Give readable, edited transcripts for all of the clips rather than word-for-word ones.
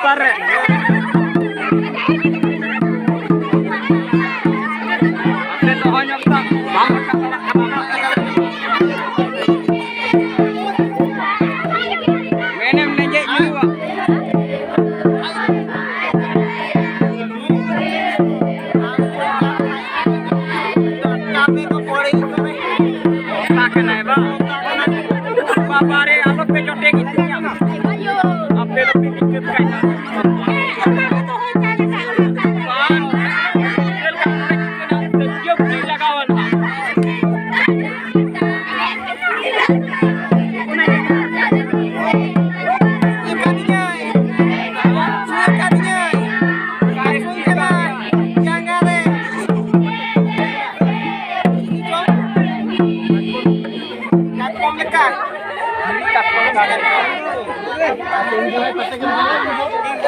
pare. Ito hanyang tak. Bangun ka pala. Menem nenjek juga. Tak kena ba? Babare alok pe jote gitu ya. Ape lebih dikit kayaknya.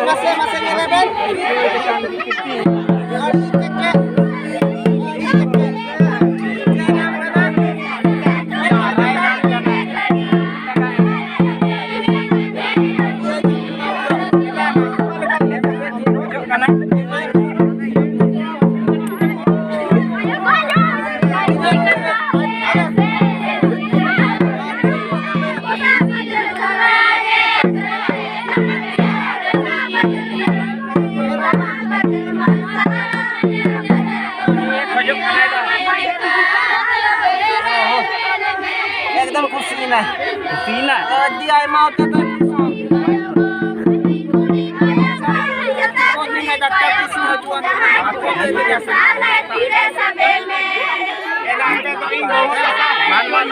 Masih ngeleben. एकदम कुसीना कुसीना dia mau tetap koni में doctor किसी हो जुआन आपको धीरे साबे में एलांटे तो इन बहुत मान